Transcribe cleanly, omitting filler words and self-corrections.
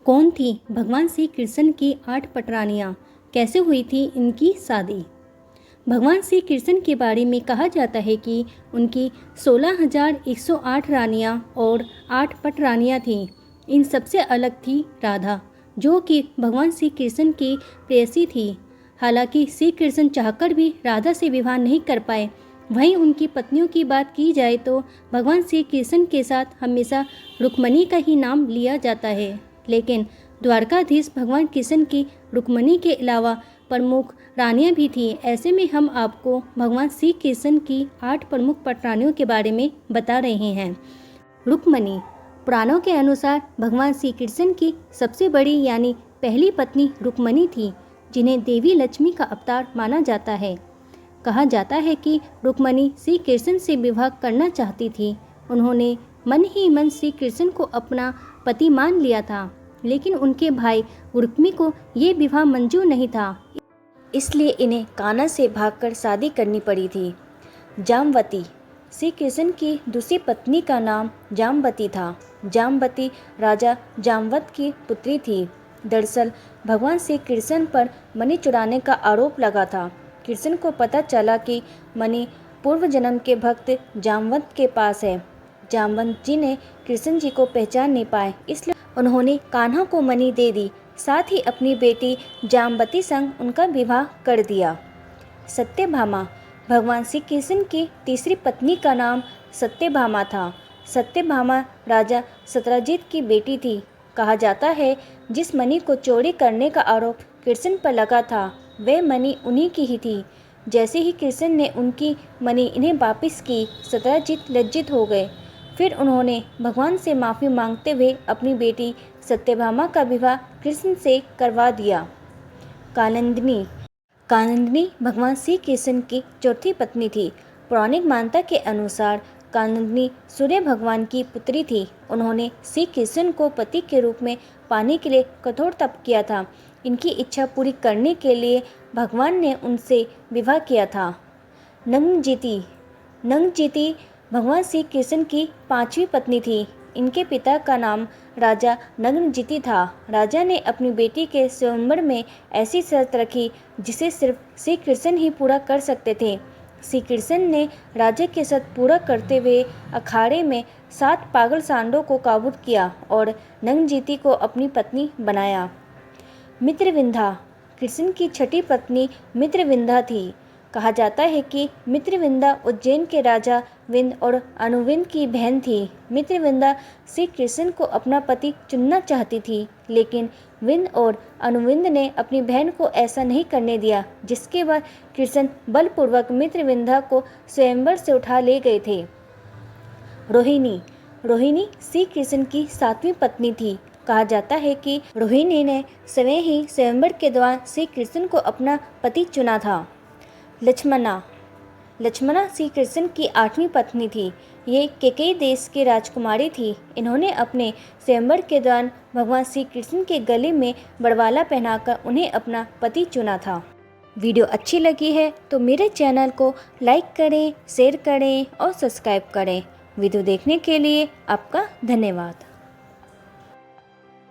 कौन थी भगवान श्री कृष्ण की 8 पटरानियाँ? कैसे हुई थी इनकी शादी? भगवान श्री कृष्ण के बारे में कहा जाता है कि उनकी 16,108 रानियाँ और 8 पटरानियाँ थीं। इन सबसे अलग थी राधा, जो कि भगवान श्री कृष्ण की प्रेयसी थी। हालांकि श्री कृष्ण चाहकर भी राधा से विवाह नहीं कर पाए। वहीं उनकी पत्नियों की बात की जाए तो भगवान श्री कृष्ण के साथ हमेशा रुक्मणी का ही नाम लिया जाता है, लेकिन द्वारकाधीश भगवान कृष्ण की रुक्मणी के अलावा प्रमुख रानियां भी थीं। ऐसे में हम आपको भगवान श्री कृष्ण की 8 प्रमुख पटरानियों के बारे में बता रहे हैं। रुक्मणी पुराणों के अनुसार भगवान श्री कृष्ण की सबसे बड़ी यानी पहली पत्नी रुक्मणी थी, जिन्हें देवी लक्ष्मी का अवतार माना जाता है। कहा जाता है कि रुक्मणी श्री कृष्ण से विवाह करना चाहती थी। उन्होंने मन ही मन श्री कृष्ण को अपना पति मान लिया था, लेकिन उनके भाई रुक्मी को ये विवाह मंजूर नहीं था, इसलिए इन्हें कान्हा से भागकर शादी करनी पड़ी थी। जामवती श्री कृष्ण की दूसरी पत्नी का नाम जामवती था। जामवती राजा जामवत की पुत्री थी। दरअसल भगवान श्री कृष्ण पर मणि चुराने का आरोप लगा था। कृष्ण को पता चला कि मणि पूर्व जन्म के भक्त जामवंत के पास है। जामवंत जी ने कृष्ण जी को पहचान नहीं पाए, इसलिए उन्होंने कान्हा को मणि दे दी, साथ ही अपनी बेटी जामवती संग उनका विवाह कर दिया। सत्यभामा भगवान श्री कृष्ण की तीसरी पत्नी का नाम सत्यभामा था। सत्यभामा राजा सत्यजित की बेटी थी। कहा जाता है जिस मणि को चोरी करने का आरोप कृष्ण पर लगा था, वह मणि उन्हीं की ही थी। जैसे ही कृष्ण ने उनकी मणि इन्हें वापस की, सत्यजित लज्जित हो गए। फिर उन्होंने भगवान से माफ़ी मांगते हुए अपनी बेटी सत्यभामा का विवाह कृष्ण से करवा दिया। कानंदिनी कानंदिनी भगवान श्री कृष्ण की चौथी पत्नी थी। पौराणिक मान्यता के अनुसार कानंदिनी सूर्य भगवान की पुत्री थी। उन्होंने श्री कृष्ण को पति के रूप में पाने के लिए कठोर तप किया था। इनकी इच्छा पूरी करने के लिए भगवान ने उनसे विवाह किया था। नंगजीती भगवान श्री कृष्ण की 5वीं पत्नी थी। इनके पिता का नाम राजा नंगजीती था। राजा ने अपनी बेटी के स्वयंवर में ऐसी शर्त रखी जिसे सिर्फ श्री कृष्ण ही पूरा कर सकते थे। श्री कृष्ण ने राजा की शर्त पूरा करते हुए अखाड़े में 7 पागल सांडों को काबू किया और नंगजीती को अपनी पत्नी बनाया। मित्रविंदा कृष्ण की 6ठी पत्नी मित्रविंदा थी। कहा जाता है कि मित्रविंदा उज्जैन के राजा विंद और अनुविंद की बहन थी। मित्रविंदा श्री कृष्ण को अपना पति चुनना चाहती थी, लेकिन विंद और अनुविंद ने अपनी बहन को ऐसा नहीं करने दिया, जिसके बाद कृष्ण बलपूर्वक मित्रविंदा को स्वयंवर से उठा ले गए थे। रोहिणी श्री कृष्ण की 7वीं पत्नी थी। कहा जाता है कि रोहिणी ने स्वयं ही स्वयंवर के दौरान श्री कृष्ण को अपना पति चुना था। लक्ष्मणा श्री कृष्ण की 8वीं पत्नी थी। ये केकई देश की राजकुमारी थी। इन्होंने अपने स्वयंवर के दौरान भगवान श्री कृष्ण के गले में बड़वाला पहनाकर उन्हें अपना पति चुना था। वीडियो अच्छी लगी है तो मेरे चैनल को लाइक करें, शेयर करें और सब्सक्राइब करें। वीडियो देखने के लिए आपका धन्यवाद।